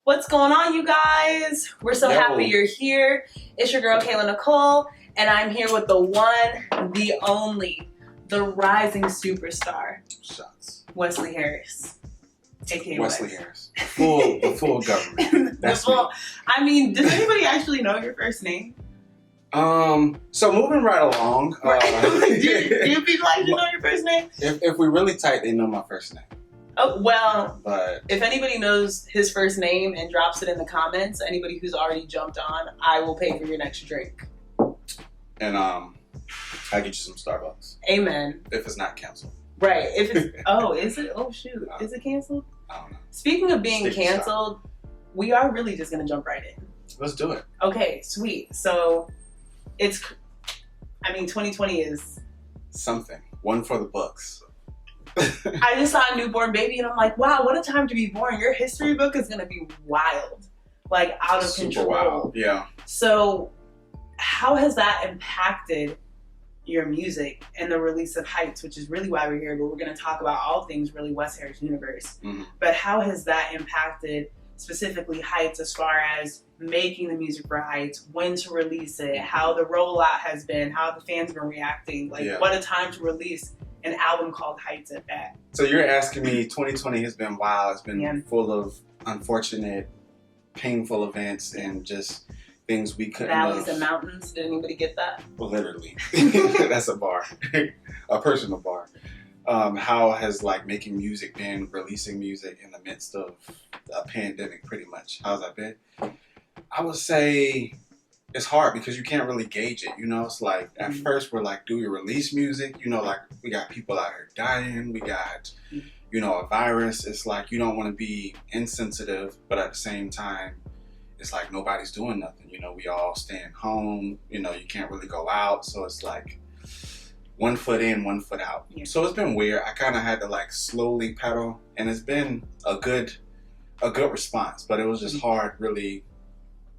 What's going on, you guys? We're so happy you're here. It's your girl, Kayla Nicole, and I'm here with the one, the only, the rising superstar, Shots. Wesley Harris, aka Wesley Wes. Harris. The full government. That's me. I mean, does anybody actually know your first name? So moving right along. Do people actually know your first name? If we really tight, they know my first name. Oh, well, But if anybody knows his first name and drops it in the comments, anybody who's already jumped on, I will pay for your next drink. and I'll get you some Starbucks. Amen. If it's not canceled. Right. If it's is it? Oh shoot. Is it canceled? I don't know. Speaking of being Sticky canceled, we are really just gonna jump right in. Let's do it. Okay, sweet. So 2020 is Something. One for the books. I just saw a newborn baby and I'm like, wow, what a time to be born. Your history book is gonna be wild. Like out of Super control. wild. Yeah. So how has that impacted your music and the release of Heights, which is really why we're here, but we're going to talk about all things really Wes Harris universe. Mm-hmm. But how has that impacted specifically Heights as far as making the music for Heights, when to release it, how the rollout has been, how the fans been reacting, what a time to release an album called Heights at that. So you're asking me, 2020 has been wild. It's been full of unfortunate, painful events and just things we couldn't Valleys and mountains. Did anybody get that? Well, literally. That's a bar. A personal bar. How has making music been, releasing music in the midst of a pandemic pretty much? How's that been? I would say it's hard because you can't really gauge it, It's like at first we're like, do we release music? We got people out here dying, we got a virus. It's like you don't want to be insensitive, but at the same time it's like nobody's doing nothing. We all staying home. You can't really go out. So it's like one foot in, one foot out. Yeah. So it's been weird. I kind of had to slowly pedal, and it's been a good response. But it was just hard, really,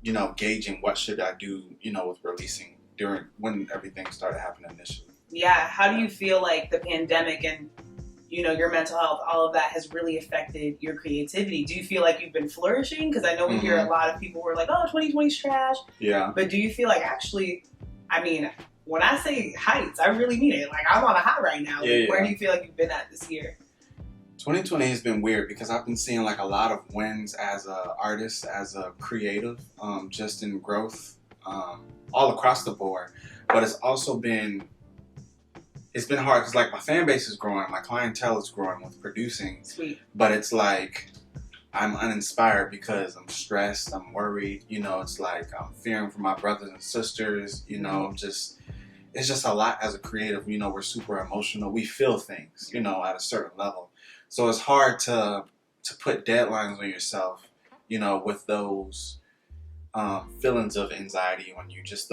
gauging what should I do, with releasing when everything started happening initially. Yeah. How do you feel like the pandemic and your mental health, all of that has really affected your creativity? Do you feel like you've been flourishing? Because I know we hear a lot of people who are like, oh, 2020's trash. Yeah. But do you feel like actually, when I say Heights, I really mean it. I'm on a high right now. Where do you feel like you've been at this year? 2020 has been weird because I've been seeing a lot of wins as an artist, as a creative, just in growth all across the board. But it's also been hard because my fan base is growing, my clientele is growing with producing. Sweet. But it's I'm uninspired because I'm stressed, I'm worried, it's I'm fearing for my brothers and sisters, it's just a lot as a creative, we're super emotional, we feel things, at a certain level. So it's hard to put deadlines on yourself, with those feelings of anxiety when you just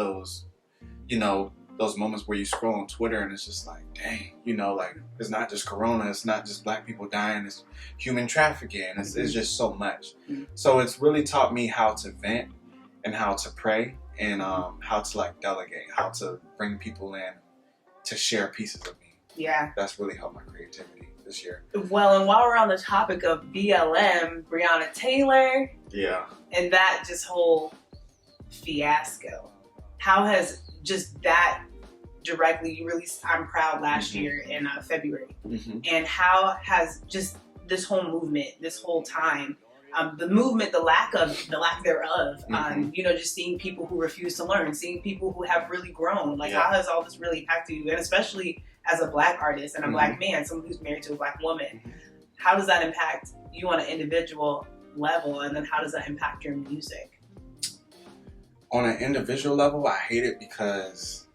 those moments where you scroll on Twitter and it's just dang, it's not just Corona, it's not just black people dying, it's human trafficking, it's just so much. So it's really taught me how to vent and how to pray and how to delegate, how to bring people in to share pieces of me. Yeah. That's really helped my creativity this year. Well, and while we're on the topic of BLM, Breonna Taylor. Yeah. And that just whole fiasco. How has just that directly, you released I'm Proud last year in February. And how has just this whole movement, this whole time, the movement, the lack thereof, just seeing people who refuse to learn, seeing people who have really grown, how has all this really impacted you? And especially as a black artist and a black man, someone who's married to a black woman, how does that impact you on an individual level? And then how does that impact your music? On an individual level, I hate it because,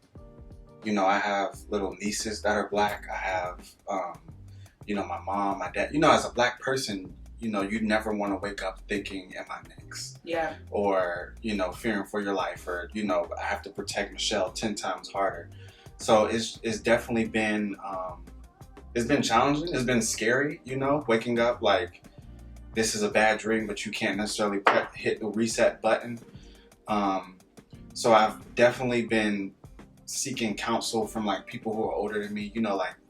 I have little nieces that are black. I have, my mom, my dad. As a black person, you never want to wake up thinking, am I next? Yeah. Or, fearing for your life or, I have to protect Michelle 10 times harder. So it's definitely been, it's been challenging. It's been scary, waking up this is a bad dream, but you can't necessarily hit the reset button. So I've definitely been seeking counsel from people who are older than me,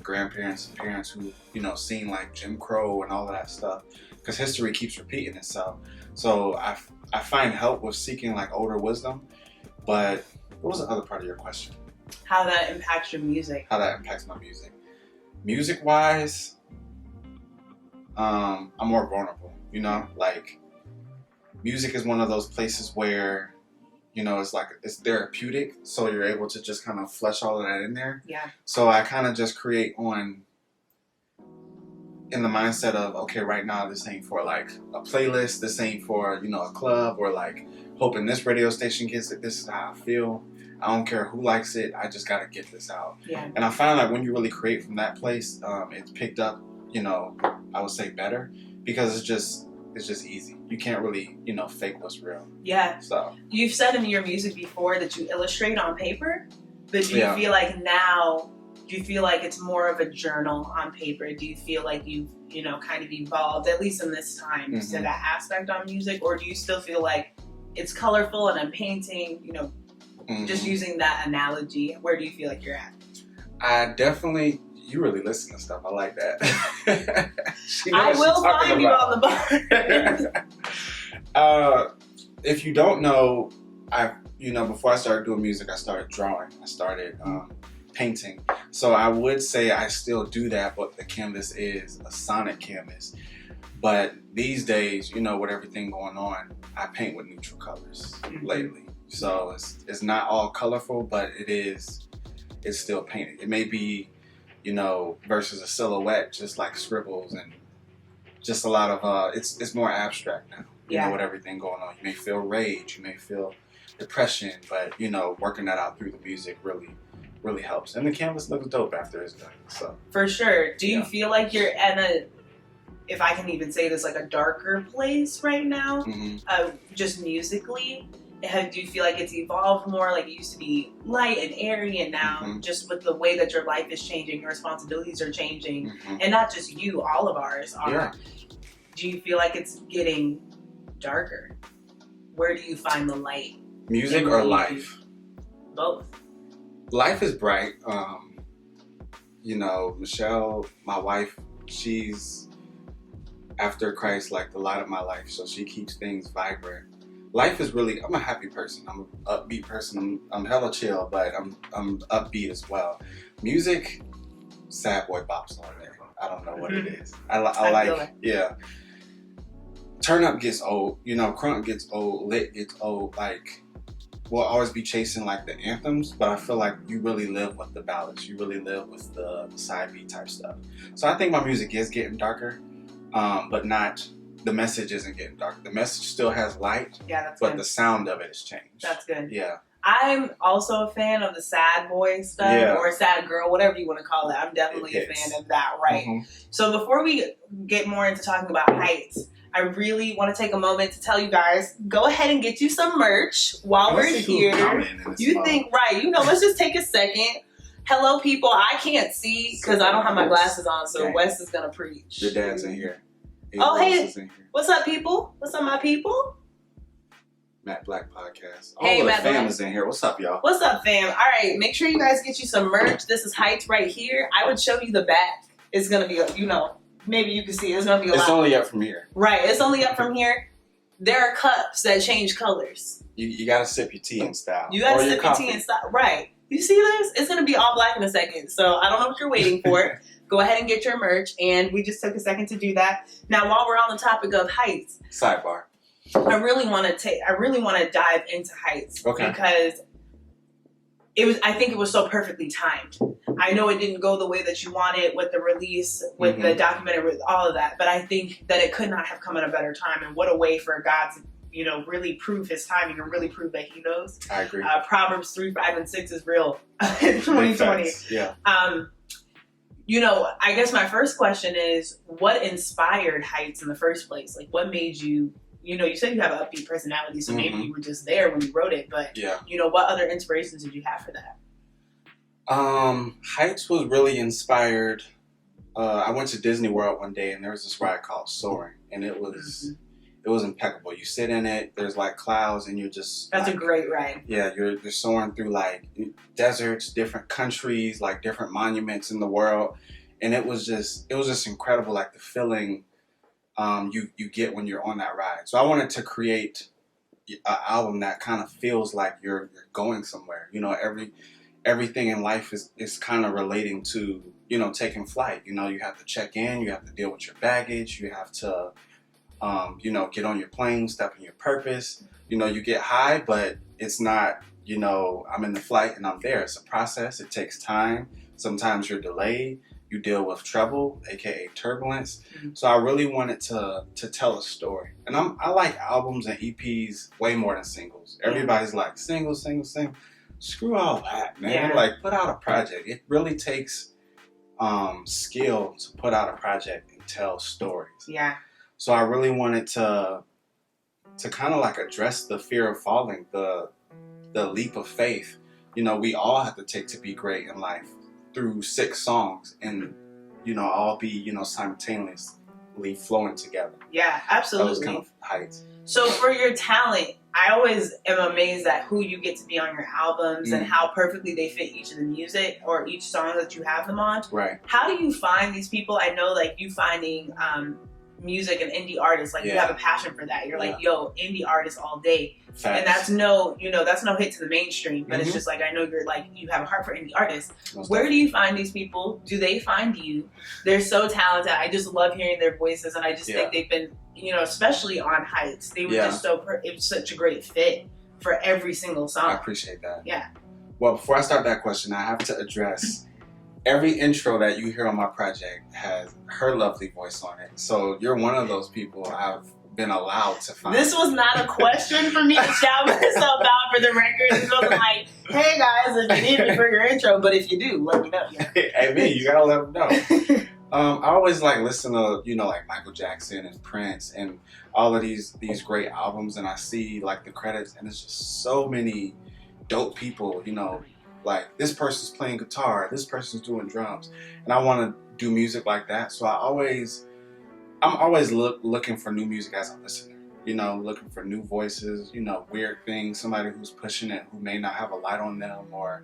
grandparents and parents who, seen Jim Crow and all of that stuff, because history keeps repeating itself. So I find help with seeking like older wisdom. But what was the other part of your question? How that impacts your music. How that impacts my music. Music wise, I'm more vulnerable, you know, like music is one of those places where, you know, it's like, it's therapeutic. So you're able to just kind of flesh all of that in there. Yeah. So I kind of just create in the mindset of, okay, right now this ain't for like a playlist. This ain't for, you know, a club or like hoping this radio station gets it. This is how I feel. I don't care who likes it. I just got to get this out. Yeah. And I found like when you really create from that place, it's picked up, you know, I would say better because it's just easy. You can't really, you know, fake what's real. Yeah. So you've said in your music before that you illustrate on paper, but do you Yeah. feel like now, do you feel like it's more of a journal on paper? Do you feel like you've, you know, kind of evolved, at least in this time, to that aspect on music? Or do you still feel like it's colorful and I'm painting, you know, just using that analogy? Where do you feel like you're at? I definitely, you really listen to stuff. I like that. I will find you on the bar. If you don't know, before I started doing music, I started drawing. I started painting. So I would say I still do that, but the canvas is a sonic canvas. But these days, you know, with everything going on, I paint with neutral colors lately. So it's not all colorful, but it's still painted. It may be, you know, versus a silhouette, just like scribbles and just a lot of it's more abstract now. You know, with everything going on. You may feel rage, you may feel depression, but you know, working that out through the music really helps. And the canvas looks dope after it's done. So for sure. Do you feel like you're at if I can even say this, like a darker place right now, just musically? Do you feel like it's evolved more? Like it used to be light and airy, and now just with the way that your life is changing, your responsibilities are changing, and not just you, all of ours are. Yeah. Do you feel like it's getting darker? Where do you find the light? Music or life? Both. Life is bright. You know, Michelle, my wife, she's after Christ, like the light of my life, so she keeps things vibrant. Life is really, I'm a happy person. I'm an upbeat person. I'm hella chill, but I'm upbeat as well. Music, sad boy bops on there. I don't know what it is. I like, yeah. Turn up gets old, you know, crunk gets old, lit gets old. Like, we'll always be chasing like the anthems, but I feel like you really live with the ballads. You really live with the side beat type stuff. So I think my music is getting darker, but not, the message isn't getting darker. The message still has light, but the sound of it has changed. That's good. Yeah. I'm also a fan of the sad boy stuff or sad girl, whatever you want to call it. I'm definitely a fan of that, right? So before we get more into talking about Heights, I really want to take a moment to tell you guys, go ahead and get you some merch while we're here. You think, right, you know, let's just take a second. Hello, people. I can't see because I don't have my glasses on, so Wes is going to preach. Your dad's in here. Hey, what's up, people? What's up, my people? Matt Black Podcast. Hey, All Matt the fam Black is in here. What's up, y'all? What's up, fam? All right, make sure you guys get you some merch. This is Heights right here. I would show you the back. It's going to be, you know, maybe you can see it's going to be a lot. It's only up from here. Right, it's only up from here. There are cups that change colors. You got to sip your tea in style. You got to sip your tea in style. Right. You see this? It's going to be all black in a second. So I don't know what you're waiting for. Go ahead and get your merch. And we just took a second to do that. Now, while we're on the topic of Heights. Sidebar. I really want to dive into Heights. Okay. Because I think it was so perfectly timed. I know it didn't go the way that you wanted with the release, with the documentary, with all of that. But I think that it could not have come at a better time. And what a way for God to, you know, really prove his timing and really prove that he knows. I agree. Proverbs 3, 5, and 6 is real in 2020. Yeah. You know, I guess my first question is, what inspired Heights in the first place? Like, what made you, you know, you said you have an upbeat personality, so maybe you were just there when you wrote it, but, you know, what other inspirations did you have for that? Heights was really inspired. I went to Disney World one day, and there was this ride called Soaring, and it was impeccable. You sit in it, there's like clouds, and you're just... That's like, a great ride. Yeah, you're soaring through like deserts, different countries, like different monuments in the world. And it was just incredible, like the feeling you get when you're on that ride. So I wanted to create an album that kind of feels like you're going somewhere. You know, everything in life is kind of relating to, you know, taking flight. You know, you have to check in, you have to deal with your baggage, you have to, you know, get on your plane, step in your purpose. You know, you get high, but it's not, you know, I'm in the flight and I'm there. It's a process. It takes time. Sometimes you're delayed. You deal with trouble, aka turbulence. Mm-hmm. So I really wanted to tell a story. And I like albums and EPs way more than singles. Everybody's like singles. Screw all that, man. Yeah. Like, put out a project. It really takes skill to put out a project and tell stories. Yeah. So I really wanted to kind of like address the fear of falling, the leap of faith. You know, we all have to take to be great in life through 6 songs and, you know, all be, you know, simultaneously flowing together. Yeah, absolutely. Those kind of heights. So for your talent, I always am amazed at who you get to be on your albums and how perfectly they fit each of the music or each song that you have them on. Right. How do you find these people? I know, like, you finding music and indie artists, like, you have a passion for that. You're like, yo, indie artists all day. Facts. And that's no hit to the mainstream, but it's just like, I know you're like, you have a heart for indie artists. Where do you find these people? Do they find you? They're so talented. I just love hearing their voices, and I just think they've been, you know, especially on Heights, they were just it was such a great fit for every single song. I appreciate that. Yeah. Well, before I start that question, I have to address every intro that you hear on my project has her lovely voice on it. So you're one of those people I've been allowed to find. This was not a question for me to shout myself out for the record. It wasn't like, hey guys, if you need me for your intro, but if you do, let me know. Yeah. Hey, me, you gotta let them know. I always like listen to, you know, like Michael Jackson and Prince and all of these great albums, and I see like the credits, and it's just so many dope people, you know, like this person's playing guitar, this person's doing drums, and I want to do music like that. So I'm always looking for new music as a listener, you know, looking for new voices, you know, weird things, somebody who's pushing it, who may not have a light on them, or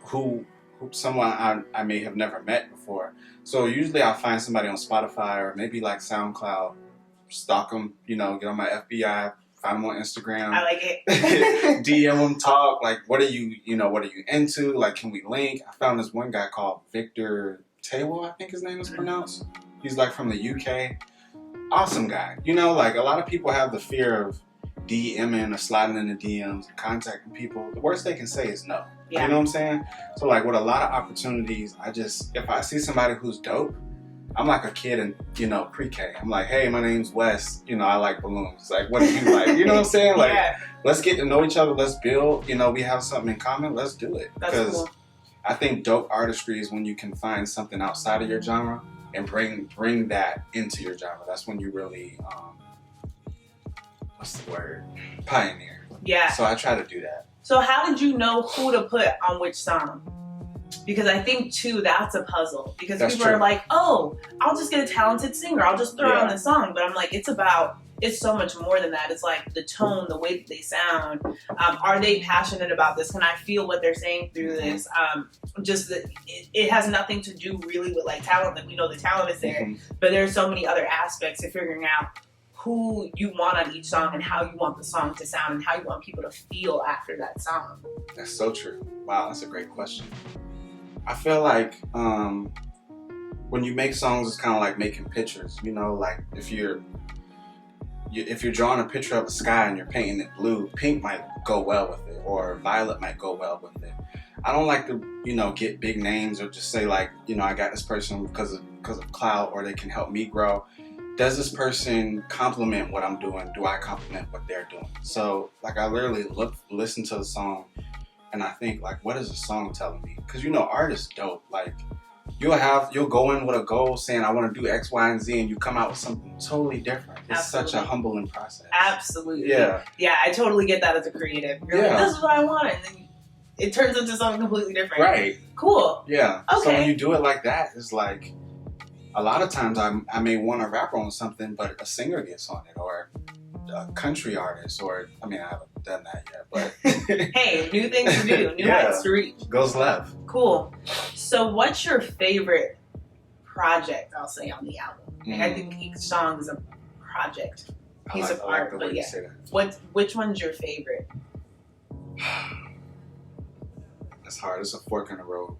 who someone I may have never met before. So usually I'll find somebody on Spotify or maybe like SoundCloud, stalk them, you know, get on my FBI, find them on Instagram. I like it. DM them, talk, like, what are you into? Like, can we link? I found this one guy called Victor Taylor, I think his name is pronounced. He's like from the UK. Awesome guy. You know, like a lot of people have the fear of DMing or sliding in the DMs and contacting people. The worst they can say is no. Yeah. You know what I'm saying? So like with a lot of opportunities, if I see somebody who's dope, I'm like a kid in, you know, pre-K. I'm like, hey, my name's Wes. You know, I like balloons. Like, what do you like? You know what I'm saying? Like, let's get to know each other. Let's build. You know, we have something in common. Let's do it. Because cool. I think dope artistry is when you can find something outside of your genre and bring that into your genre. That's when you really, what's the word? Pioneer. Yeah. So I try to do that. So how did you know who to put on which song? Because I think, too, that's a puzzle. Because people are like, oh, I'll just get a talented singer. I'll just throw on the song. But I'm like, it's so much more than that. It's like the tone, the way that they sound. Are they passionate about this? Can I feel what they're saying through this? Just that it has nothing to do really with like talent. Like, we know the talent is there. But there's so many other aspects of figuring out who you want on each song and how you want the song to sound and how you want people to feel after that song. That's so true. Wow, that's a great question. I feel like when you make songs, it's kind of like making pictures. You know, like if you're drawing a picture of a sky and you're painting it blue, pink might go well with it, or violet might go well with it. I don't like to, you know, get big names or just say like, you know, I got this person because of clout, or they can help me grow. Does this person complement what I'm doing? Do I complement what they're doing? So like I literally listen to the song and I think like, what is the song telling me? Because, you know, art is dope. Like you'll go in with a goal saying I want to do X, Y, and Z, and you come out with something totally different. It's such a humbling process. Absolutely. Yeah. Yeah, I totally get that as a creative. You're like, this is what I want, and then it turns into something completely different. Right. Cool. Yeah. Okay. So when you do it like that, it's like a lot of times I may want a rapper on something, but a singer gets on it, or a country artist, or I mean, I haven't done that yet, but hey, new things to do, new heights to reach. Goes left. Cool. So what's your favorite project, I'll say, on the album? I think each song is a project, piece of art. But yeah, which one's your favorite? That's hard. It's a fork in the road.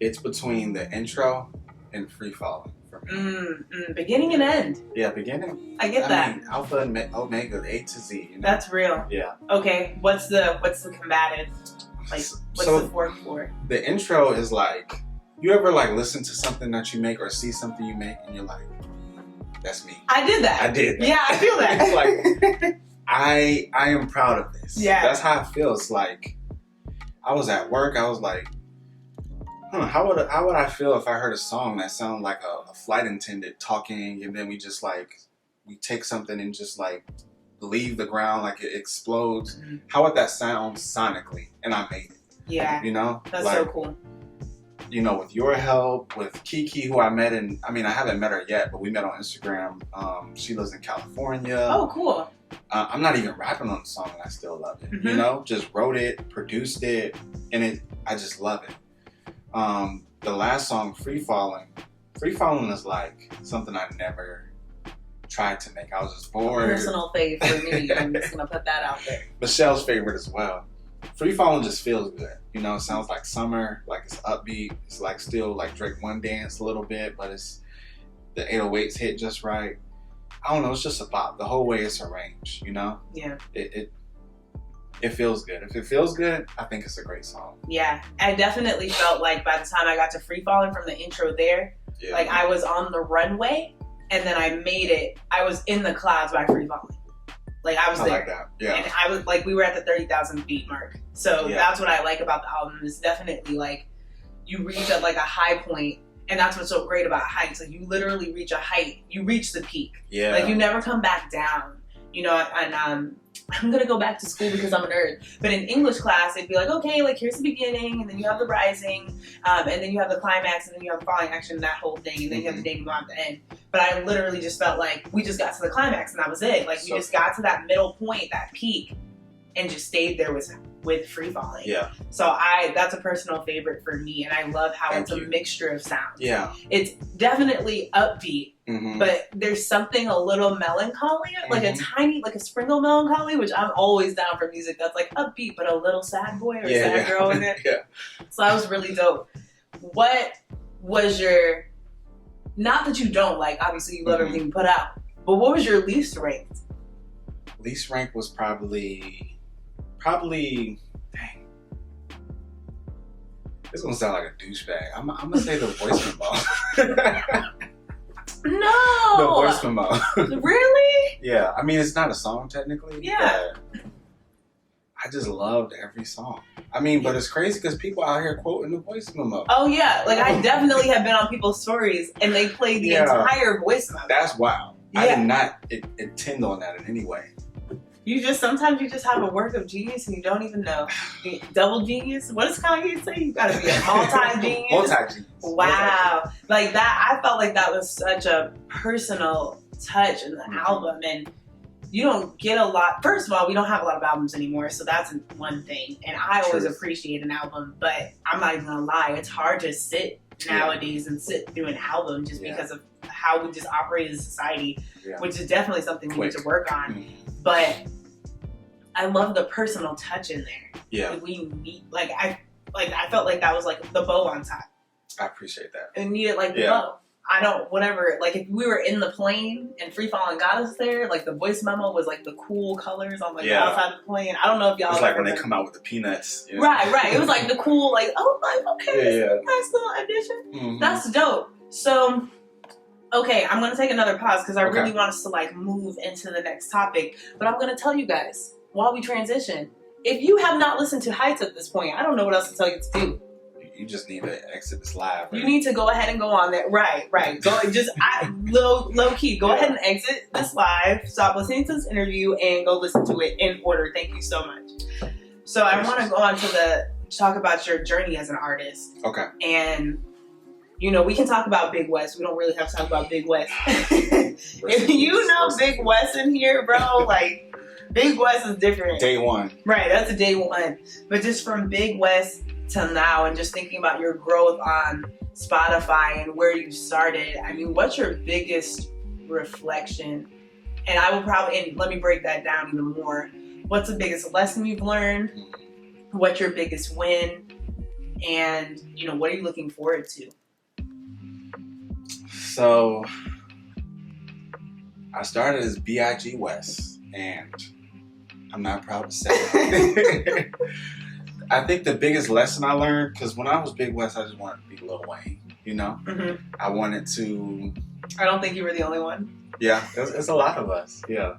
It's between the intro and Free Falling for me. Beginning and end. Yeah, beginning. I get that. I mean, Alpha and Omega, A to Z. You know? That's real. Yeah. Okay, what's the combative? Like, what's the fork for? The intro is like, you ever like listen to something that you make or see something you make and you're like, that's me. I did that. I did that. Yeah, I feel that. It's like, I am proud of this. Yeah. That's how it feels. Like, I was at work, I was like, how would I feel if I heard a song that sounded like a flight attendant talking, and then we take something and just like leave the ground, like it explodes. Mm-hmm. How would that sound sonically? And I made it. Yeah. You know? That's like, so cool. You know, with your help, with Kiki, who I met I haven't met her yet, but we met on Instagram. She lives in California. Oh, cool. I'm not even rapping on the song and I still love it. Mm-hmm. You know, just wrote it, produced it, and I just love it. The last song, Free Falling is like something I never tried to make. I was just bored. Personal fave for me. I'm just gonna put that out there. Michelle's favorite as well. Free Falling just feels good. You know, it sounds like summer, like it's upbeat. It's like still like Drake One Dance a little bit, but it's the 808s hit just right. I don't know, it's just about the whole way it's arranged, you know? Yeah. It feels good. If it feels good, I think it's a great song. Yeah, I definitely felt like by the time I got to Free Falling from the intro there, like I was on the runway and then I made it. I was in the clouds by Free Falling. Like I was there. I like that. Yeah. And I was like, we were at the 30,000 feet mark. So that's what I like about the album. It's definitely like you reach at like a high point, and that's what's so great about heights. Like you literally reach a height, you reach the peak. Yeah. Like you never come back down. You know, and I'm gonna go back to school because I'm a nerd. But in English class, it'd be like, okay, like here's the beginning, and then you have the rising, and then you have the climax, and then you have the falling action, that whole thing, and then you have the denouement at the end. But I literally just felt like we just got to the climax, and that was it. Like we just got to that middle point, that peak, and just stayed there with Free Falling. Yeah. So that's a personal favorite for me, and I love how it's a mixture of sounds. Yeah. It's definitely upbeat. Mm-hmm. But there's something a little melancholy, like a tiny, like a sprinkle melancholy, which I'm always down for music that's like upbeat, but a little sad boy or sad girl in it. Yeah. So that was really dope. What was your, not that you don't like, obviously you love everything you put out, but what was your least ranked? Least ranked was probably, dang. It's gonna sound like a douchebag. I'm gonna say the voice memo. No! The voice memo. Really? Yeah. I mean, it's not a song technically. Yeah. But I just loved every song. I mean, but it's crazy because people out here quoting the voice memo. Oh, yeah. Like, I definitely have been on people's stories and they played the entire voice memo. That's wild. Yeah. I did not intend on that in any way. Sometimes you just have a work of genius and you don't even know. Double genius? What does Kanye say? You gotta be a multi-genius? Multi-genius. Wow. Like that, I felt like that was such a personal touch in the album, and you don't get a lot. First of all, we don't have a lot of albums anymore, so that's one thing. And I always appreciate an album, but I'm not even gonna lie, it's hard to sit nowadays and sit through an album just because of how we just operate as a society, which is definitely something we need to work on. But I love the personal touch in there. Yeah. Like we meet, I felt like that was like the bow on top. I appreciate that. And needed like the bow. Like if we were in the plane and Free Falling got us there, like the voice memo was like the cool colors on like the outside of the plane. I don't know if y'all. It's like when they come out with the peanuts. You know? Right. It was like the cool, like, oh, like, okay, nice little addition. Mm-hmm. That's dope. So, okay, I'm gonna take another pause because I really want us to like move into the next topic. But I'm gonna tell you guys while we transition, if you have not listened to Heights at this point, I don't know what else to tell you to do. You just need to exit this live. Right? You need to go ahead and go on there. Right. Go low key. Go ahead and exit this live. Stop listening to this interview and go listen to it in order. Thank you so much. So I want to go on to talk about your journey as an artist. Okay. And we can talk about Big Wes. We don't really have to talk about Big Wes. If you know Big Wes in here, bro, like Big Wes is different. Day one. Right. That's a day one. But just from Big Wes till now, and just thinking about your growth on Spotify and where you started, I mean, what's your biggest reflection? And I will probably, and let me break that down even more. What's the biggest lesson you've learned? What's your biggest win? And, you know, what are you looking forward to? So, I started as B.I.G. Wes, and I'm not proud to say it. I think the biggest lesson I learned, because when I was Big Wes, I just wanted to be Lil Wayne, you know? Mm-hmm. I wanted to... I don't think you were the only one. Yeah, it's a lot of us, yeah.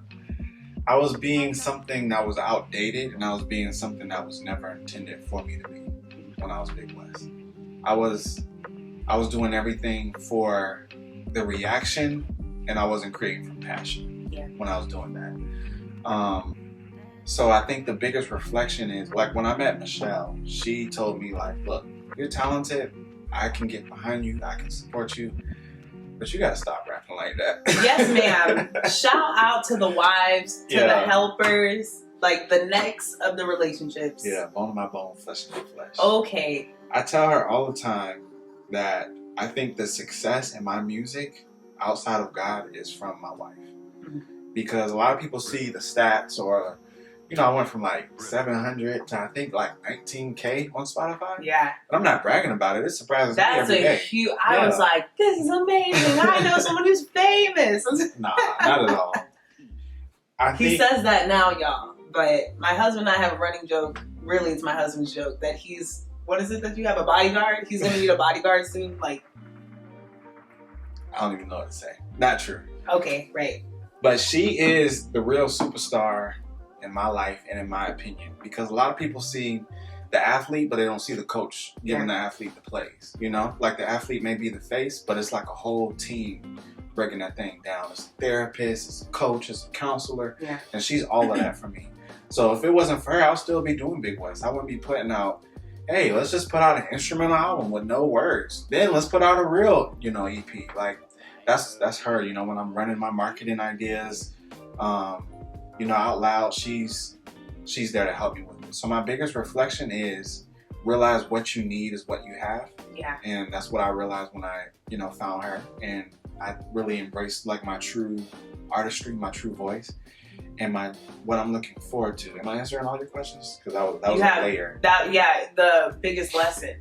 I was being something that was outdated, and I was being something that was never intended for me to be when I was Big Wes. I was doing everything for the reaction, and I wasn't creating from passion when I was doing that. So I think the biggest reflection is, like, when I met Michelle, she told me, like, look, you're talented, I can get behind you, I can support you, but you gotta stop rapping like that. Yes, ma'am. Shout out to the wives, to the helpers, like the necks of the relationships. Yeah, bone of my bone, flesh of my flesh. Okay. I tell her all the time that I think the success in my music outside of God is from my wife. Mm-hmm. Because a lot of people see the stats, or, you know, I went from like 700 to I think like 19K on Spotify. Yeah. But I'm not bragging about it. It surprises me every day. That's a huge, I was like, this is amazing. I know someone who's famous. Nah, not at all. He says that now, y'all. But my husband and I have a running joke. Really, it's my husband's joke that he's, what is it that you have, a bodyguard? He's going to need a bodyguard soon. Like, I don't even know what to say. Not true. Okay, right. But she is the real superstar in my life and in my opinion, because a lot of people see the athlete, but they don't see the coach giving the athlete the plays. You know, like the athlete may be the face, but it's like a whole team breaking that thing down. It's a therapist, it's a coach, it's a counselor, and she's all of that for me. So if it wasn't for her, I'll still be doing Big Wes. I wouldn't be putting out, hey, let's just put out an instrumental album with no words. Then let's put out a real, you know, EP. Like, that's her, you know, when I'm running my marketing ideas, you know, out loud, she's there to help me with it. So my biggest reflection is realize what you need is what you have. Yeah. And that's what I realized when I, you know, found her. And I really embraced like my true artistry, my true voice, and what I'm looking forward to. Am I answering all your questions? Because that was a layer. The biggest lesson.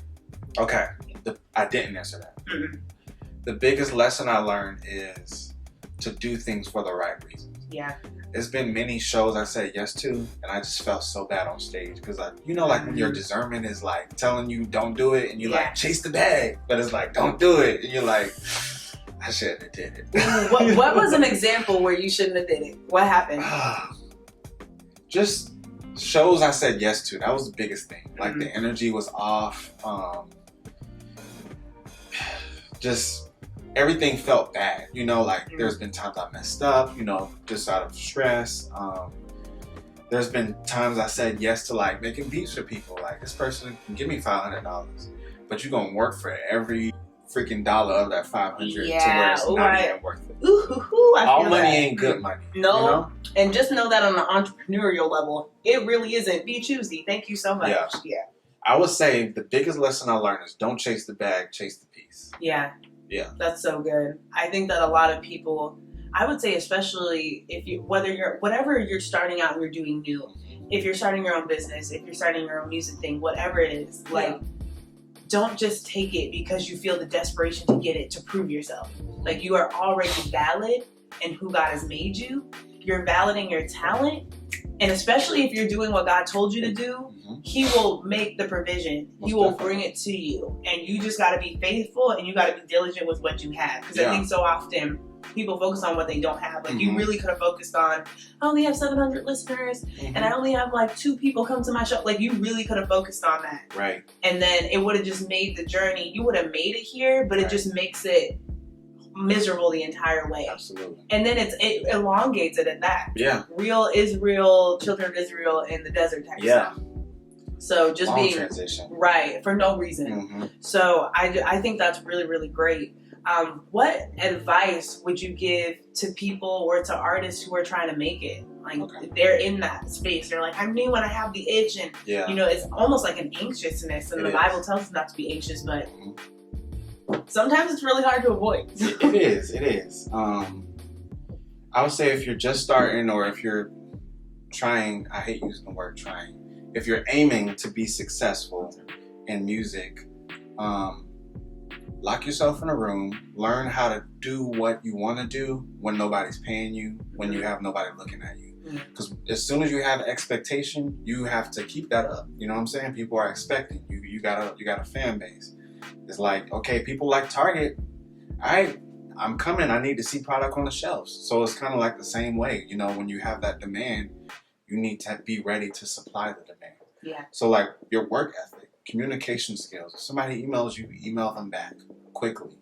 Okay. I didn't answer that. Mm-hmm. The biggest lesson I learned is to do things for the right reasons. Yeah. There's been many shows I said yes to, and I just felt so bad on stage because, you know, like when your discernment is like telling you don't do it, and you like chase the bag, but it's like don't do it, and you're like, I shouldn't have did it. What was an example where you shouldn't have did it? What happened? Just shows I said yes to. That was the biggest thing. Like the energy was off. Just everything felt bad, you know, like there's been times I messed up, you know, just out of stress. There's been times I said yes to like making beats for people. Like, this person can give me $500, but you're going to work for every freaking dollar of that 500 to where it's not even worth it. All money ain't good money. No, you know? And just know that on an entrepreneurial level, it really isn't. Be choosy. Thank you so much. Yeah. I would say the biggest lesson I learned is don't chase the bag, chase the piece. Yeah. Yeah. That's so good. I think that a lot of people, I would say, especially if you, whatever you're starting out and you're doing new, if you're starting your own business, if you're starting your own music thing, whatever it is, like, don't just take it because you feel the desperation to get it to prove yourself. Like, you are already valid in who God has made you. You're valid in your talent. And especially if you're doing what God told you to do, He will make the provision. He will bring it to you. And you just got to be faithful, and you got to be diligent with what you have. Because I think so often people focus on what they don't have. Like, you really could have focused on, I only have 700 listeners, and I only have like 2 people come to my show. Like, you really could have focused on that. Right. And then it would have just made the journey, you would have made it here, but it just makes it miserable the entire way. Absolutely. And then it elongates it at that. Yeah. Real Israel, children of Israel in the desert type stuff. So just being transition. Right, for no reason. So I think that's really, really great. What advice would you give to people or to artists who are trying to make it? Like Okay. they're in that space. They're like, I knew when I have the itch, and Yeah. you know, it's almost like an anxiousness. And It the is. Bible tells us not to be anxious, but sometimes it's really hard to avoid. It is. It is. I would say if you're just starting, or if you're trying, I hate using the word trying. If you're aiming to be successful in music, lock yourself in a room, learn how to do what you want to do when nobody's paying you, when you have nobody looking at you. Because as soon as you have an expectation, you have to keep that up. You know what I'm saying? People are expecting you. You got a fan base. It's like, okay, people like Target. I'm coming. I need to see product on the shelves. So it's kind of like the same way. You know, when you have that demand, you need to be ready to supply the demand. Yeah. So like your work ethic, communication skills. If somebody emails you, email them back quickly.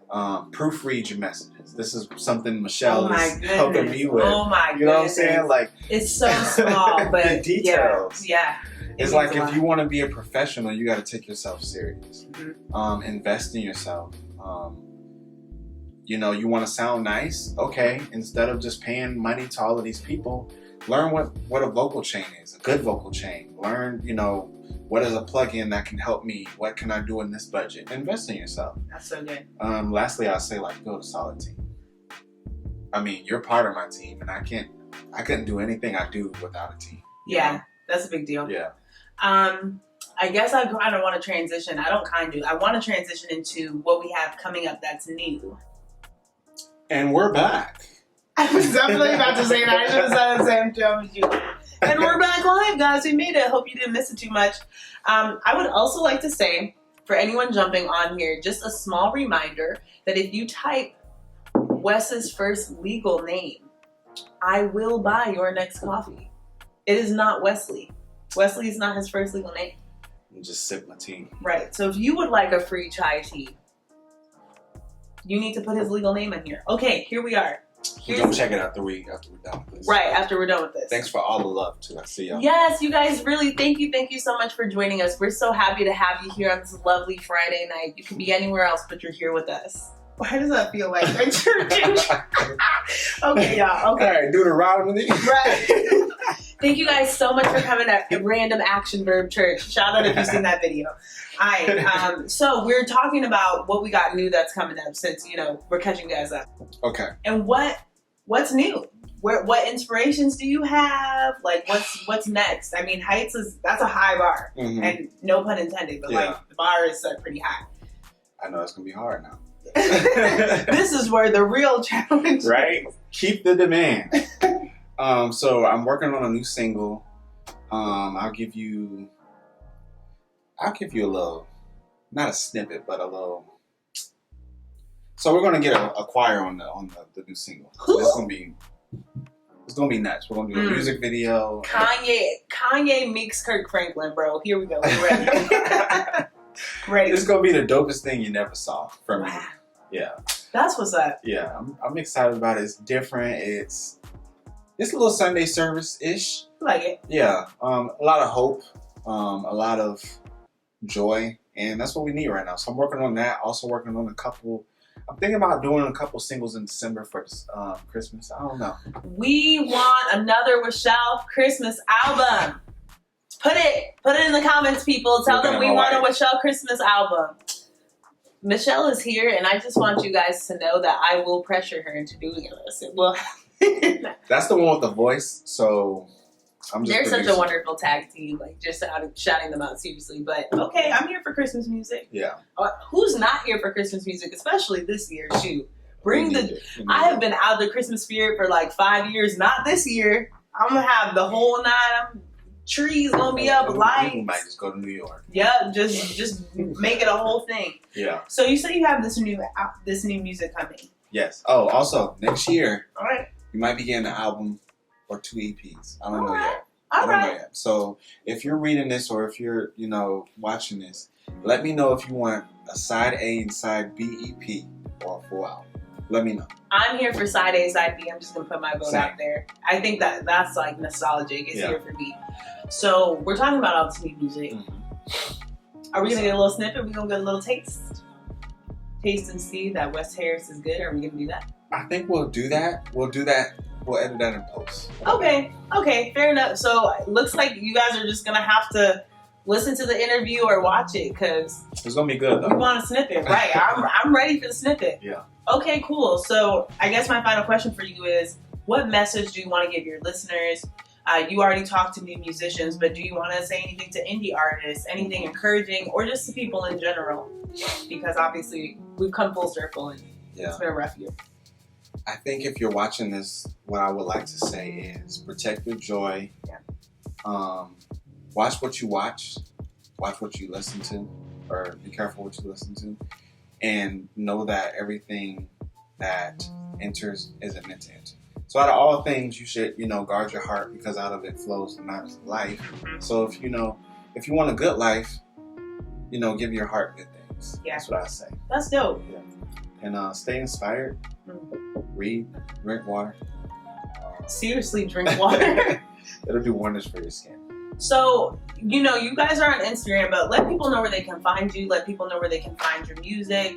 Proofread your messages. This is something Michelle is helping me with. Oh my goodness. You know what I'm saying? Like, it's so small, but the details. Yeah. It's like if you want to be a professional, you got to take yourself serious. Invest in yourself. You know, you want to sound nice? Okay. Instead of just paying money to all of these people, learn what a vocal chain is, a good vocal chain. Learn, you know, what is a plugin that can help me? What can I do in this budget? Invest in yourself. That's so good. Lastly, I'll say, like, build a solid team. I mean, you're part of my team, and I couldn't do anything I do without a team. Yeah, know? That's a big deal. Yeah. I guess I kind of want to transition. I want to transition into what we have coming up that's new. And we're back. I was definitely about to say that. I should have said the same time as you. And we're back live, guys. We made it. Hope you didn't miss it too much. I would also like to say, for anyone jumping on here, just a small reminder that if you type Wes's first legal name, I will buy your next coffee. It is not Wesley. Wesley is not his first legal name. Just sip my tea. Right. So if you would like a free chai tea, you need to put his legal name in here. Okay, here we are. We're going to check it out after we're done with this. Right, after we're done with this. Thanks for all the love, too. I see y'all. Yes, you guys, really, thank you so much for joining us. We're so happy to have you here on this lovely Friday night. You can be anywhere else, but you're here with us. Why does that feel like a church? Okay, y'all. Okay. All right, do the round with me. Right. Thank you guys so much for coming to Random Action Verb Church. Shout out if you've seen that video. All right. So we're talking about what we got new that's coming up, since, you know, we're catching you guys up. Okay. And what's new? What inspirations do you have? Like, what's next? I mean, Heights that's a high bar, and no pun intended, but like the bar is set pretty high. I know it's gonna be hard now. This is where the real challenge right? Keep the demand. So I'm working on a new single. I'll give you a little, not a snippet, but a little. So we're gonna get a choir on the new single. So it's gonna be nuts. We're gonna do a music video. Kanye meets Kirk Franklin, bro. Here we go. We're ready. Ready. It's gonna be the dopest thing you never saw from me. Yeah. That's what's up. Yeah, I'm excited about it. It's different. It's a little Sunday service-ish. Like it. Yeah. A lot of hope, a lot of joy, and that's what we need right now. So I'm working on that. Also working on I'm thinking about doing a couple singles in December for Christmas. I don't know. We want another Michelle Christmas album. Put it in the comments, people. Tell them we want a Michelle Christmas album. Michelle is here, and I just want you guys to know that I will pressure her into doing this. It will. That's the one with the voice. So they're such a wonderful tag team. Like, just shouting them out seriously. But okay, I'm here for Christmas music. Yeah. Who's not here for Christmas music, especially this year? Shoot, I have been out of the Christmas spirit for like 5 years. Not this year. I'm gonna have the whole night. Trees gonna be up, lights. We might just go to New York. Yeah, just make it a whole thing. Yeah. So you say you have this new music coming. Yes. Oh, also next year, all right, you might be getting an album or 2 EPs. I don't know yet. All right. So if you're reading this, or if you're watching this, let me know if you want a side A and side B EP or a full album. Let me know. I'm here for side A, side B. I'm just gonna put my vote out there. I think that's like nostalgic. It's here for me. So we're talking about all this new music. Are we gonna get a little snippet? Are we gonna get a little taste and see that Wes Harris is good? Are we gonna do that? I think we'll do that. We'll do that we'll edit that in post. Okay, fair enough. So it looks like you guys are just gonna have to listen to the interview or watch it because it's gonna be good though. We want a snippet, right? I'm ready for the snippet. Yeah. Okay, cool. So I guess my final question for you is, what message do you want to give your listeners? You already talked to new musicians, but do you want to say anything to indie artists, anything encouraging, or just to people in general? Because obviously we've come full circle and it's been a rough year. I think if you're watching this, what I would like to say is protect your joy. Yeah. Watch what you watch what you listen to, or be careful what you listen to, and know that everything that enters isn't meant to enter. So out of all things, you should, guard your heart because out of it flows the matters of life. So if you want a good life, give your heart good things. Yeah. That's what I say. That's dope. Yeah. And stay inspired. Read, drink water. Seriously, drink water. It'll do wonders for your skin. So, you guys are on Instagram, but let people know where they can find you. Let people know where they can find your music.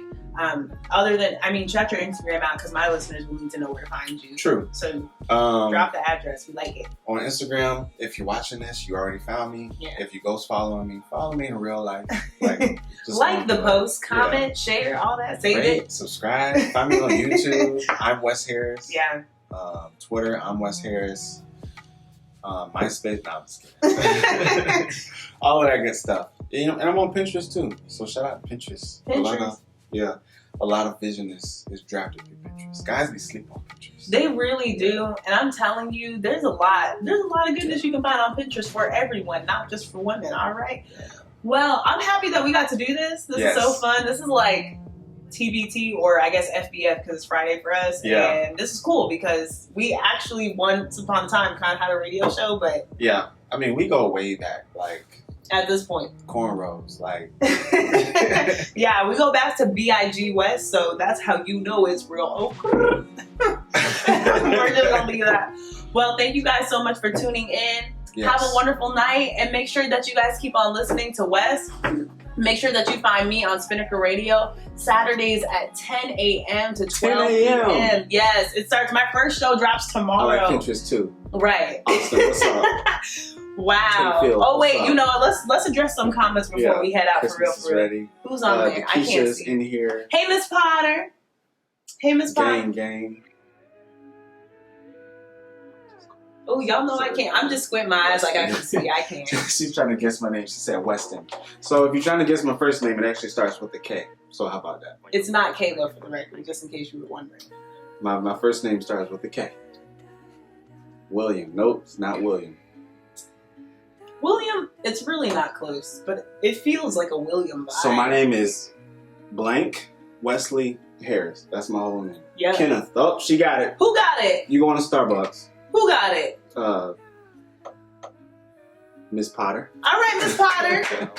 Check your Instagram out because my listeners will need to know where to find you. True. So, drop the address. We like it. On Instagram, if you're watching this, you already found me. Yeah. If you ghost follow me in real life. Like the post, comment, share, all that. Save it. Subscribe. Find me on YouTube. I'm Wes Harris. Yeah. Twitter, I'm Wes Harris. MySpace, no, I'm just kidding. All of that good stuff. And I'm on Pinterest too. So shout out Pinterest. A lot of vision is drafted through Pinterest. Guys be sleep on Pinterest. They really do. And I'm telling you, there's a lot of goodness you can find on Pinterest for everyone, not just for women, all right? Yeah. Well, I'm happy that we got to do this. This is so fun. This is like TBT, or I guess FBF because it's Friday for us. Yeah. And this is cool because we actually once upon a time kind of had a radio show, but yeah, we go way back, like at this point. Cornrows, like yeah, we go back to BIG West, so that's how it's real. We're just gonna leave that. Well, thank you guys so much for tuning in. Yes. Have a wonderful night, and make sure that you guys keep on listening to Wes. Make sure that you find me on Spinnaker Radio Saturdays at 10 a.m. to 12 p.m. Yes, it starts. My first show drops tomorrow. I like Pinterest too. Right. Austin, what's up? Wow. Oh wait, let's address some comments before we head out. Christmas for real. Ready. Who's on there? I can't see. In here. Hey, Miss Potter. Gang. Oh, y'all know I can't. I'm just squinting my eyes like I can see. I can't. She's trying to guess my name. She said Weston. So if you're trying to guess my first name, it actually starts with a K. So how about that? It's not Kayla for the record, just in case you were wondering. My first name starts with a K. William. Nope, it's not William. William, it's really not close, but it feels like a William vibe. So my name is blank Wesley Harris. That's my whole name. Yeah. Kenneth. Oh, she got it. Who got it? You going to Starbucks. Who got it? Miss Potter. All right, Miss Potter.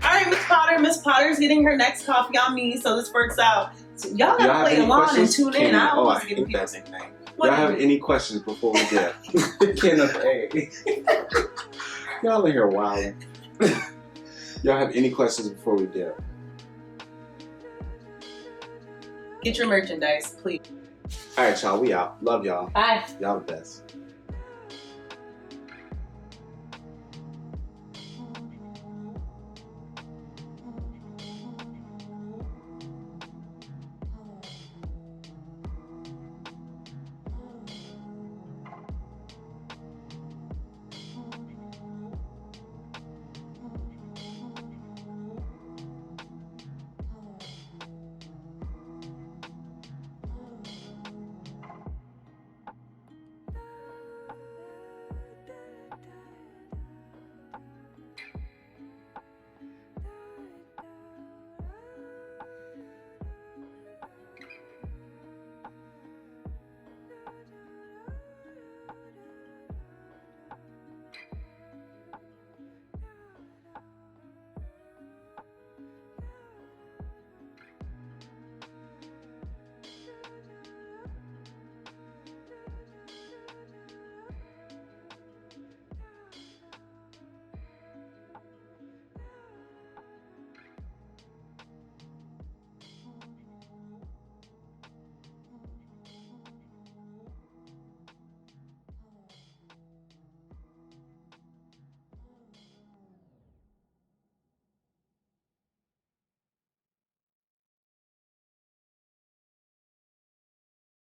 All right, Miss Potter. Miss Potter's getting her next coffee on me, so this works out. So y'all gotta play along and tune in. I always give people that nickname. Y'all have any questions before we get? Kenneth A. Y'all in here wilding. Y'all have any questions before we get? Get your merchandise, please. All right, y'all. We out. Love y'all. Bye. Y'all the best.